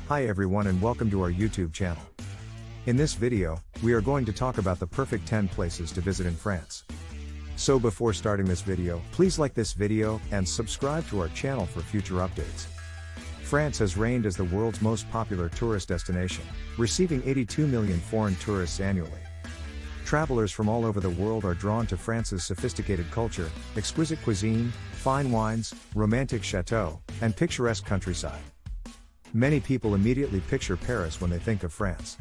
Hi everyone and welcome to our YouTube channel. In this video, we are going to talk about the perfect 10 places to visit in France. So before starting this video, please like this video and subscribe to our channel for future updates. France has reigned as the world's most popular tourist destination, receiving 82 million foreign tourists annually. Travelers from all over the world are drawn to France's sophisticated culture, exquisite cuisine, fine wines, romantic chateaux, and picturesque countryside. Many people immediately picture Paris when they think of France.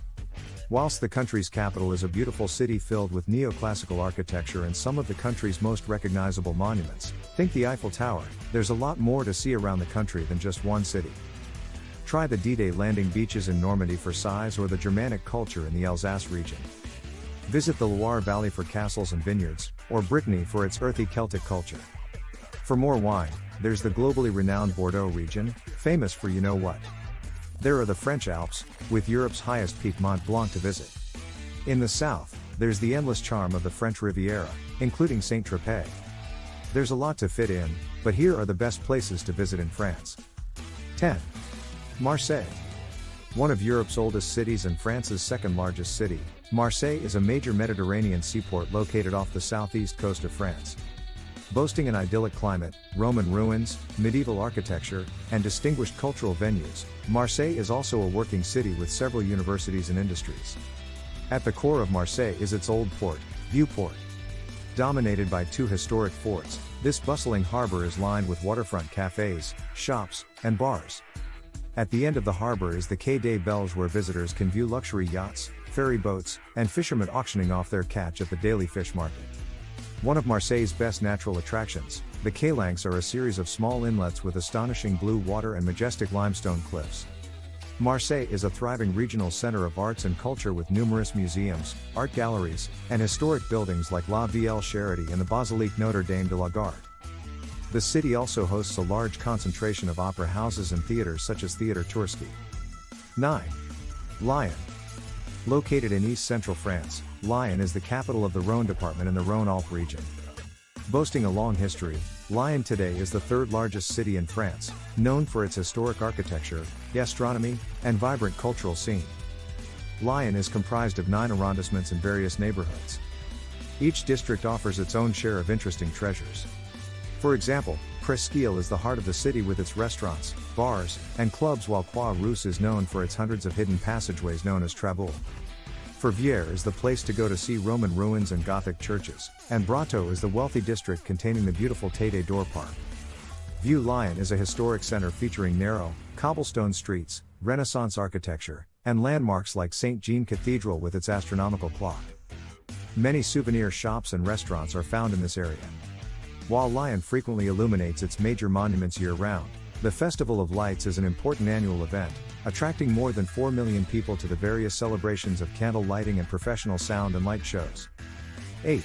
Whilst the country's capital is a beautiful city filled with neoclassical architecture and some of the country's most recognizable monuments, think the Eiffel Tower, there's a lot more to see around the country than just one city. Try the D-Day landing beaches in Normandy for size or the Germanic culture in the Alsace region. Visit the Loire Valley for castles and vineyards, or Brittany for its earthy Celtic culture. For more wine, there's the globally renowned Bordeaux region, famous for you know what. There are the French Alps, with Europe's highest peak Mont Blanc to visit. In the south, there's the endless charm of the French Riviera, including Saint-Tropez. There's a lot to fit in, but here are the best places to visit in France. 10. Marseille. One of Europe's oldest cities and France's second largest city, Marseille is a major Mediterranean seaport located off the southeast coast of France. Boasting an idyllic climate, Roman ruins, medieval architecture, and distinguished cultural venues, Marseille is also a working city with several universities and industries. At the core of Marseille is its old port, Vieux-Port. Dominated by two historic forts, this bustling harbor is lined with waterfront cafes, shops, and bars. At the end of the harbor is the Quai des Belges, where visitors can view luxury yachts, ferry boats, and fishermen auctioning off their catch at the daily fish market. One of Marseille's best natural attractions, the Calanques, are a series of small inlets with astonishing blue water and majestic limestone cliffs. Marseille is a thriving regional center of arts and culture with numerous museums, art galleries, and historic buildings like La Vieille Charité and the Basilique Notre Dame de la Garde. The city also hosts a large concentration of opera houses and theaters such as Théâtre Toursky. 9. Lyon. Located in east-central France, Lyon is the capital of the Rhône department in the Rhône-Alpes region. Boasting a long history, Lyon today is the third largest city in France, known for its historic architecture, gastronomy, and vibrant cultural scene. Lyon is comprised of 9 arrondissements and various neighborhoods. Each district offers its own share of interesting treasures. For example, Presqu'île is the heart of the city with its restaurants, bars, and clubs, while Croix-Rousse is known for its hundreds of hidden passageways known as traboules. Fourvière is the place to go to see Roman ruins and Gothic churches, and Brotteaux is the wealthy district containing the beautiful Tête d'Or Park. Vieux-Lyon is a historic center featuring narrow, cobblestone streets, Renaissance architecture, and landmarks like St. Jean Cathedral with its astronomical clock. Many souvenir shops and restaurants are found in this area. While Lyon frequently illuminates its major monuments year-round, the Festival of Lights is an important annual event, attracting more than 4 million people to the various celebrations of candle lighting and professional sound and light shows. 8.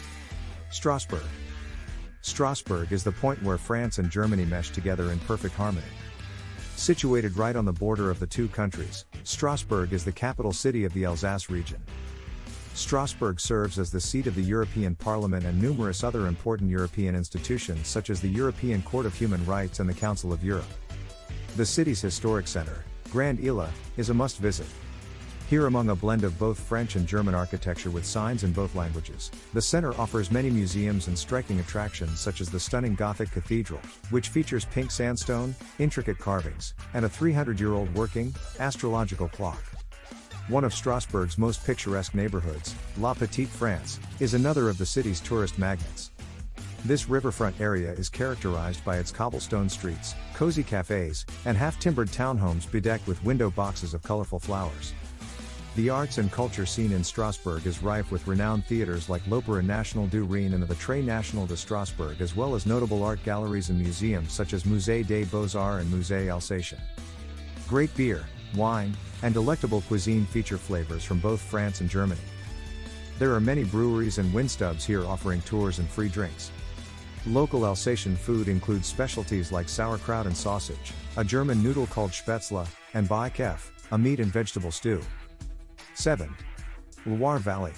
Strasbourg. Strasbourg is the point where France and Germany mesh together in perfect harmony. Situated right on the border of the two countries, Strasbourg is the capital city of the Alsace region. Strasbourg serves as the seat of the European Parliament and numerous other important European institutions such as the European Court of Human Rights and the Council of Europe. The city's historic center, Grand Isle, is a must-visit. Here, among a blend of both French and German architecture with signs in both languages, the center offers many museums and striking attractions such as the stunning Gothic cathedral, which features pink sandstone, intricate carvings, and a 300-year-old working, astrological clock. One of Strasbourg's most picturesque neighborhoods, La Petite France, is another of the city's tourist magnets. This riverfront area is characterized by its cobblestone streets, cozy cafes, and half-timbered townhomes bedecked with window boxes of colorful flowers. The arts and culture scene in Strasbourg is rife with renowned theaters like l'Opéra National du Rhin and the Théâtre National de Strasbourg, as well as notable art galleries and museums such as Musée des Beaux-Arts and Musée Alsacien. Great beer, wine, and delectable cuisine feature flavors from both France and Germany. There are many breweries and windstubs here offering tours and free drinks. Local Alsatian food includes specialties like sauerkraut and sausage, a German noodle called Spätzle, and Beikäf, a meat and vegetable stew. 7. Loire Valley.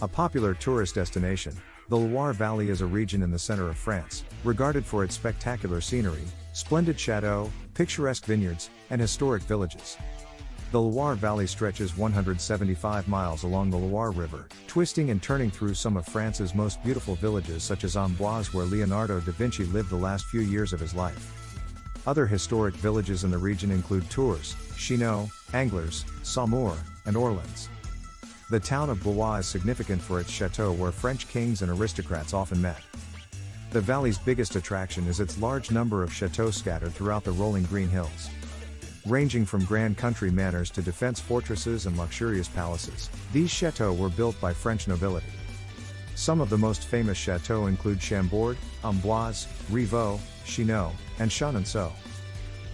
A popular tourist destination, the Loire Valley is a region in the center of France, regarded for its spectacular scenery, splendid chateaux, picturesque vineyards, and historic villages. The Loire Valley stretches 175 miles along the Loire River, twisting and turning through some of France's most beautiful villages such as Amboise, where Leonardo da Vinci lived the last few years of his life. Other historic villages in the region include Tours, Chinon, Angers, Saumur, and Orleans. The town of Blois is significant for its chateau where French kings and aristocrats often met. The valley's biggest attraction is its large number of chateaux scattered throughout the rolling green hills. Ranging from grand country manors to defense fortresses and luxurious palaces, these chateaux were built by French nobility. Some of the most famous chateaux include Chambord, Amboise, Rivaux, Chinon, and Chenonceau.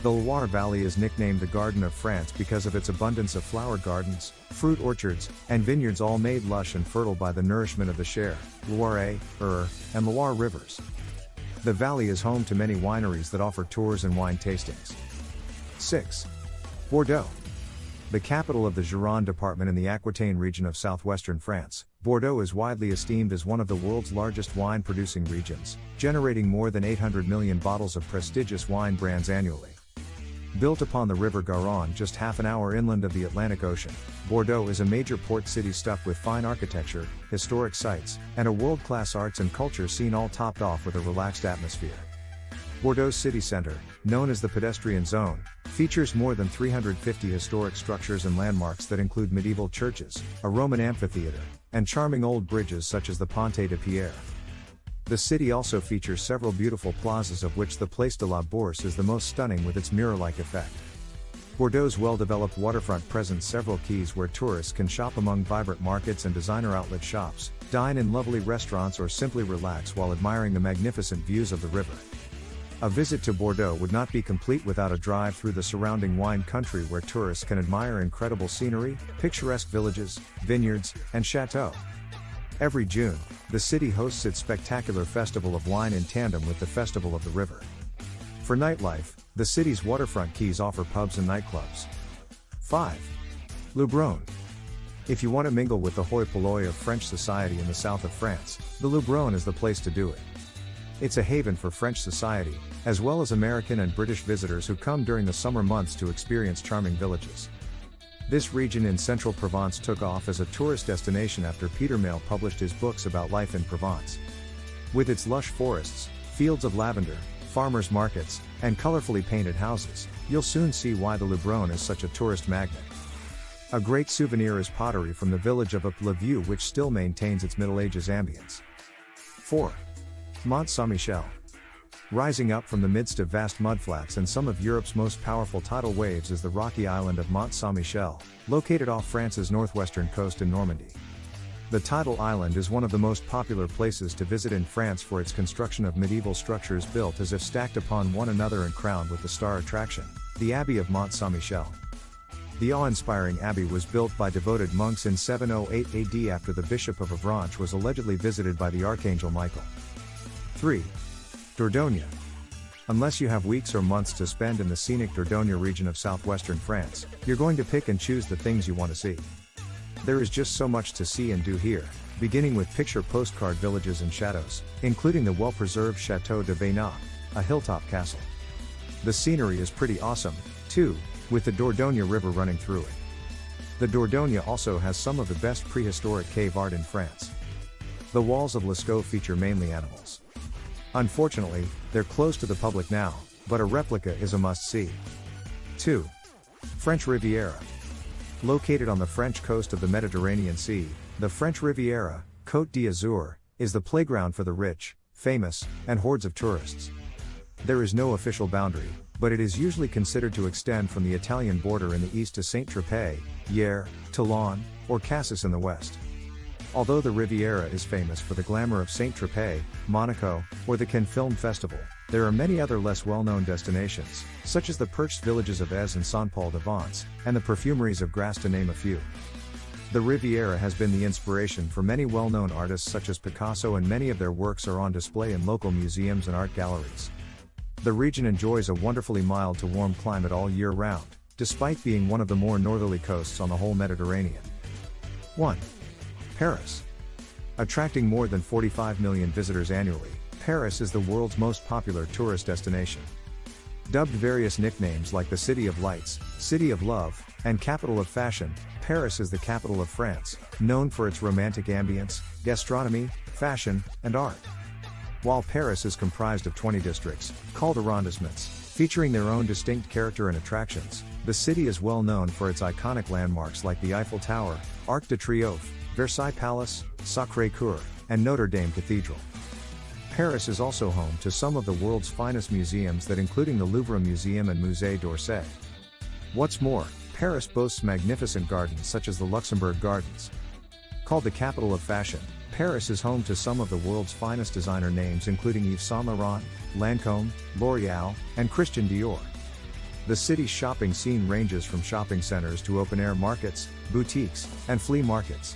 The Loire Valley is nicknamed the Garden of France because of its abundance of flower gardens, fruit orchards, and vineyards, all made lush and fertile by the nourishment of the Cher, Loire, and Loire rivers. The valley is home to many wineries that offer tours and wine tastings. 6. Bordeaux. The capital of the Gironde department in the Aquitaine region of southwestern France, Bordeaux is widely esteemed as one of the world's largest wine-producing regions, generating more than 800 million bottles of prestigious wine brands annually. Built upon the river Garonne just half an hour inland of the Atlantic Ocean, Bordeaux is a major port city stuffed with fine architecture, historic sites, and a world-class arts and culture scene, all topped off with a relaxed atmosphere. Bordeaux's city center, known as the pedestrian zone, features more than 350 historic structures and landmarks that include medieval churches, a Roman amphitheater, and charming old bridges such as the Ponte de Pierre. The city also features several beautiful plazas, of which the Place de la Bourse is the most stunning with its mirror-like effect. Bordeaux's well-developed waterfront presents several quays where tourists can shop among vibrant markets and designer outlet shops, dine in lovely restaurants, or simply relax while admiring the magnificent views of the river. A visit to Bordeaux would not be complete without a drive through the surrounding wine country, where tourists can admire incredible scenery, picturesque villages, vineyards, and chateaux. Every June, the city hosts its spectacular Festival of Wine in tandem with the Festival of the River. For nightlife, the city's waterfront quays offer pubs and nightclubs. 5. Leubronn. If you want to mingle with the hoi polloi of French society in the south of France, the Leubronn is the place to do it. It's a haven for French society, as well as American and British visitors who come during the summer months to experience charming villages. This region in central Provence took off as a tourist destination after Peter Mayle published his books about life in Provence. With its lush forests, fields of lavender, farmers' markets, and colorfully painted houses, you'll soon see why the Leubronn is such a tourist magnet. A great souvenir is pottery from the village of Ap-le-Vieux, which still maintains its Middle Ages ambience. 4. Mont Saint-Michel. Rising up from the midst of vast mudflats and some of Europe's most powerful tidal waves is the rocky island of Mont Saint-Michel, located off France's northwestern coast in Normandy. The tidal island is one of the most popular places to visit in France for its construction of medieval structures built as if stacked upon one another and crowned with the star attraction, the Abbey of Mont Saint-Michel. The awe-inspiring abbey was built by devoted monks in 708 AD after the Bishop of Avranches was allegedly visited by the Archangel Michael. 3. Dordogne. Unless you have weeks or months to spend in the scenic Dordogne region of southwestern France, you're going to pick and choose the things you want to see. There is just so much to see and do here, beginning with picture postcard villages and chateaux, including the well-preserved Chateau de Baynac, a hilltop castle. The scenery is pretty awesome, too, with the Dordogne River running through it. The Dordogne also has some of the best prehistoric cave art in France. The walls of Lascaux feature mainly animals. Unfortunately, they're closed to the public now, but a replica is a must-see. 2. French Riviera. Located on the French coast of the Mediterranean Sea, the French Riviera, Côte d'Azur, is the playground for the rich, famous, and hordes of tourists. There is no official boundary, but it is usually considered to extend from the Italian border in the east to Saint-Tropez, Hyères, Toulon, or Cassis in the west. Although the Riviera is famous for the glamour of Saint-Tropez, Monaco, or the Cannes Film Festival, there are many other less well-known destinations, such as the perched villages of Èze and Saint-Paul-de-Vence, and the perfumeries of Grasse, to name a few. The Riviera has been the inspiration for many well-known artists such as Picasso, and many of their works are on display in local museums and art galleries. The region enjoys a wonderfully mild to warm climate all year round, despite being one of the more northerly coasts on the whole Mediterranean. 1. Paris. Attracting more than 45 million visitors annually, Paris is the world's most popular tourist destination. Dubbed various nicknames like the City of Lights, City of Love, And capital of fashion, Paris is the capital of France, known for its romantic ambience, gastronomy, fashion, and art. While Paris is comprised of 20 districts, called arrondissements, featuring their own distinct character and attractions, the city is well known for its iconic landmarks like the Eiffel Tower, Arc de Triomphe, Versailles Palace, Sacré-Cœur, and Notre Dame Cathedral. Paris is also home to some of the world's finest museums that including the Louvre Museum and Musée d'Orsay. What's more, Paris boasts magnificent gardens such as the Luxembourg Gardens. Called the capital of fashion, Paris is home to some of the world's finest designer names including Yves Saint Laurent, Lancôme, L'Oréal, and Christian Dior. The city's shopping scene ranges from shopping centers to open-air markets, boutiques, and flea markets.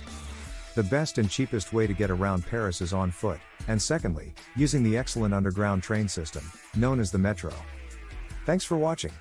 The best and cheapest way to get around Paris is on foot, and secondly, using the excellent underground train system, known as the metro. Thanks for watching.